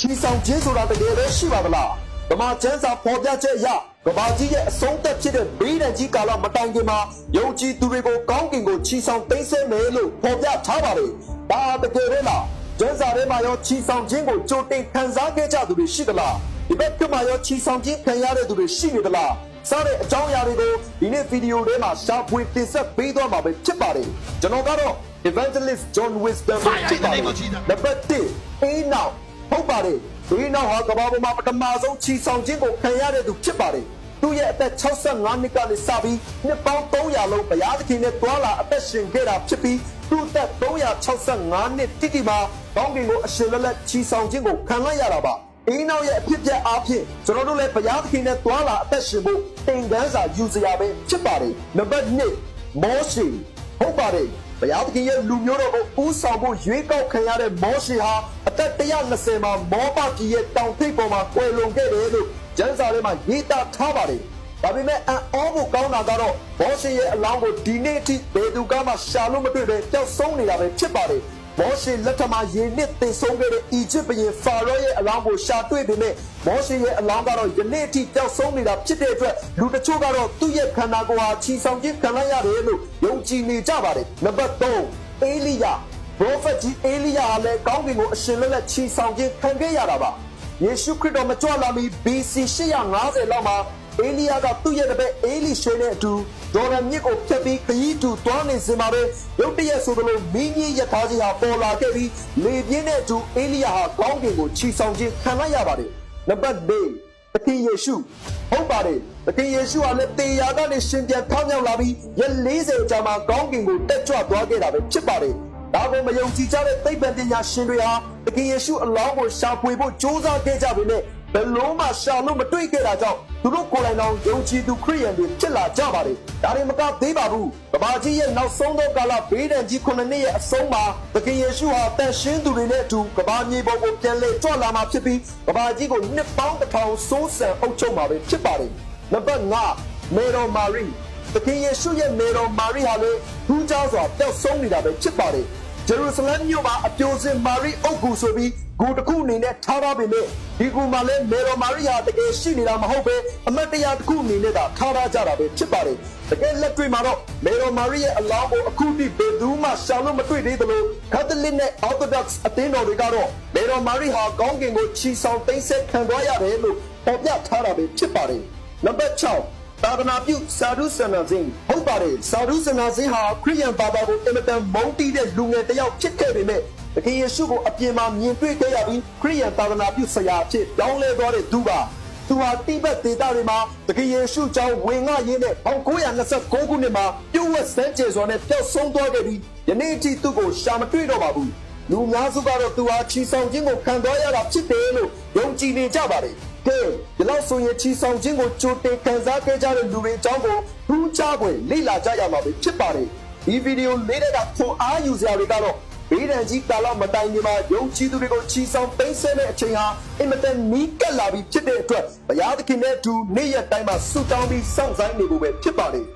ချီဆောင်ခြင်းဆိုတာတကယ်ပဲရှိပါသလားဗမာကျန်းစာဖော်ပြချက်အရကဘာကြီးရဲ့အဆုံးသက်ဖြစ်တဲ့ဘေးဒဏ်ကြီးကာလမတိုင်ခင်မှာယုံကြည်သူတွေကိုကောင်းကင်ကိုချီဆောင်သိမ်းဆည်းမယ်လို့ဖော်ပြထားပါတယ်ဒါတကယ်ပဲလားကျန်းစာထဲမှာရောချီဆောင်ခြင်းကိုကြိုတင်ခံစားခဲ့ကြသူတွေရှိသလားဒီဘက်ကမှာရောချီဆောင်ခြင်းခံရတဲ့သူတွေရှိနေသလားစားတဲ့အကြောင်းအရာတွေကိုဒီနေ့ဗီဒီယိုထဲမှာရှာဖွေတင်ဆက်ပေးသွားမှာပဲဖြစ်ပါတယ်ကျွန်တော်ကတော့ Evangelist John Wisdom ဖြစ်ပါတယ်နံပါတ်1အေးနောက်ဟုတ်ပါတယ်ဒီနောက်ဟာကဘာပေါ်မှာပထမဆုံးချီဆောင်ခြင်းကိုခံရတဲ့သူဖြစ်ပါတယ်သူရဲ့အသက်65နှစ်ကနေစပြီးနှစ်ပေါင်း300လုံးဘုရားသခင်နဲ့တွာလာအသက်ရှင်ခဲ့တာဖြစ်ပြီးသူ့အသက်365နှစ်တိတိမှာကောင်းကင်ကိုအရှင်လက်ချီဆောင်ခြင်းကိုခံလိုက်ရတာပါအေးနောက်ရဲ့အဖြစ်ပြက်အားဖြင့်ကျွန်တော်တို့လည်းဘုရားသခင်နဲ့တွာလာအသက်ရှင်ဖို့သင်ခန်းစာယူစရာပဲဖြစ်ပါတယ်နံပါတ်2မောရှေဟုတ်ပါတယ်ဘုရားသခင်ရဲ့လူမျိုးတော်ကိုဦးဆောင်ဖို့ရွေးကောက်ခံရတဲ့မောရှေဟာအသက်120မှာမောဘပြည်ရဲ့တောင်ထိပ်ပေါ်မှာကွယ်လွန်ခဲ့တယ်လို့ကျမ်းစာထဲမှာရေးသားထားပါတယ်ဒါပေမဲ့အောဖို့ကောင်းတာကတော့မောရှေရဲ့အလောင်းကိုဒီနေ့အထိဘယ်သူကမှရှာလို့မတွေ့ပဲပျောက်ဆုံးနေတာပဲဖြစ်ပါတယ်မောရှေလက်ထက်မှာရေနစ်တင်ဆုံးခဲ့တဲ့အီဂျစ်ဘုရင်ဖာရောရဲ့အလောင်းကိုရှာတွေ့ပေမဲ့မောရှေရဲ့အလောင်းကတော့ယနေ့အထိပျောက်ဆုံးနေတာဖြစ်တဲ့အတွက်လူတချို့ကတော့သူ့ရဲ့ခန္ဓာကိုယ်ဟာချီဆောင်ခြင်းခံလိုက်ရတယ်လို့ယုံကြည်နေကြပါတယ်နံပါတ်3အေလိယ prophet ကြီးအေလိယဟာလည်းကောင်းကင်ကိုအရှင်လက်ချီဆောင်ခြင်းခံခဲ့ရတာပါယေရှုခရစ်တော်မကြွလာမီ BC 850လောက်မှာအေလိယကသူ့ရဲ့တပည့်အေလိရှေနဲ့အတူဒေါ်ရမြစ်ကိုဖြတ်ပြီးခရီးတူသွားနေစမှာပဲရုတ်တရက်ဆိုသလိုမင်းကြီးရထားကြီးဟာပေါ်လာခဲ့ပြီးလေပြင်းနဲ့အတူအေလိယဟာကောင်းကင်ကိုချီဆောင်ခြင်းခံလိုက်ရပါတယ်နံပါတ်4သခင်ယေရှုဟုတ်ပါတယ်သခင်ယေရှုဟာလည်းတေယာကနေရှင်ပြန်ထမြောက်လာပြီးရက်40ကြာမှကောင်းကင်ကိုတက်ကြွသွားခဲ့တာပဲဖြစ်ပါတယ်ဒါကိုမယုံကြည်ကြတဲ့သိပ္ပံပညာရှင်တွေဟာသခင်ယေရှုအလောင်းကိုရှာဖွေဖို့ကြိုးစားခဲ့ကြပေမဲ့ဘယ်လုံးမှရှာလို့မတွေ့ခဲ့တာကြောင့်သူတို့ကိုယ်တိုင်တော်ယုံကြည်သူခရိယန်တွေဖြစ်လာကြပါတယ်ဒါတွေမကသေးပါဘူးကဘာကြီးရဲ့နောက်ဆုံးသောကာလဘေးဒဏ်ကြီး9နှစ်ရဲ့အဆုံးမှာသခင်ယေရှုဟာတန်ရှင်းသူတွေနဲ့အတူကဘာမြေပေါ်ကိုပြန်လဲကြွလာမှာဖြစ်ပြီးကဘာကြီးကိုနှစ်ပေါင်း1000စိုးစံအုပ်ချုပ်မှာပဲဖြစ်ပါတယ်နံပါတ်5မေတော်မာရိသခင်ယေရှုရဲ့မေတော်မာရိဟာလည်းထူးခြားစွာပျောက်ဆုံးနေတာပဲဖြစ်ပါတယ်ဂျေရုဆလမ်မြို့မှာအပြိုစင်မာရိအုပ်ကူဆိုပြီးဂူတစ်ခုအနေနဲ့ထားပါပေမဲ့ဒီဂူမှာလည်းမေတော်မာရိဟာတကယ်ရှိနေတာမဟုတ်ပဲအမတ်တရားတစ်ခုအနေနဲ့သာထားထားကြတာပဲဖြစ်ပါတယ်တကယ်လက်တွေ့မှာတော့မေတော်မာရိရဲ့အလောင်းကိုအခုထိဘယ်သူမှရှာလို့မတွေ့သေးသလိုကက်သလစ်နဲ့ Orthodox အသင်းတော်တွေကတော့မေတော်မာရိဟာကောင်းကင်ကိုချီဆောင်သိမ်းဆည်းခံသွားရတယ်လို့ပေါ်ပြထားတာပဲဖြစ်ပါတယ်နံပါတ်6သာသနာပြုစာရုစနာစင်းဟုတ်ပါတယ်စာရုစနာစင်းဟာခရိယန်ဘာသာကိုအင်မတန်မုန်းတီးတဲ့လူငယ်တစ်ယောက်ဖြစ်ခဲ့ပေမဲ့သခင်ယေရှုကိုအပြင်မှာမြင်တွေ့ခဲ့ရပြီးခရိယန်သာသနာပြုဆရာအဖြစ်တောင်းလဲသွားတဲ့သူပါသူဟာတိဘက်ဒေသတွေမှာသခင်ယေရှုကြောင့်ဝင်ငှရင်းနဲ့1929ခုနှစ်မှာပြုတ်ဝက်စမ်းကြယ်စွာနဲ့ပျောက်ဆုံးသွားခဲ့ပြီးယနေ့အထိသူ့ကိုရှာမတွေ့တော့ပါဘူးလူများစုကတော့သူဟာချီဆောင်ခြင်းကိုခံသွားရတာဖြစ်တယ်လို့ယုံကြည်နေကြပါတယ်ကဲဒီလောက်ဆိုရင်ချီဆောင်ခြင်းကိုကြိုတင်ခံစားခဲ့ကြတဲ့လူတွေအကြောင်းကိုထူးခြားဖွယ်လေ့လာကြရမှာဖြစ်ပါတယ်ဒီဗီဒီယိုလေးတဲ့ကဖွန်အားယူစရာတွေကတော့ဘေးဒဏ်ကြီးကာလမတိုင်ခင်မှာယုံကြည်သူတွေကိုချီဆောင်သိမ်းဆည်းတဲ့အချိန်ဟာအင်မတန်နီးကပ်လာပြီးဖြစ်တဲ့အတွက်ဘုရားသခင်နဲ့အတူနေ့ရက်တိုင်းမှာဆုတောင်းပြီးစောင့်ဆိုင်နေဖို့ပဲဖြစ်ပါတယ်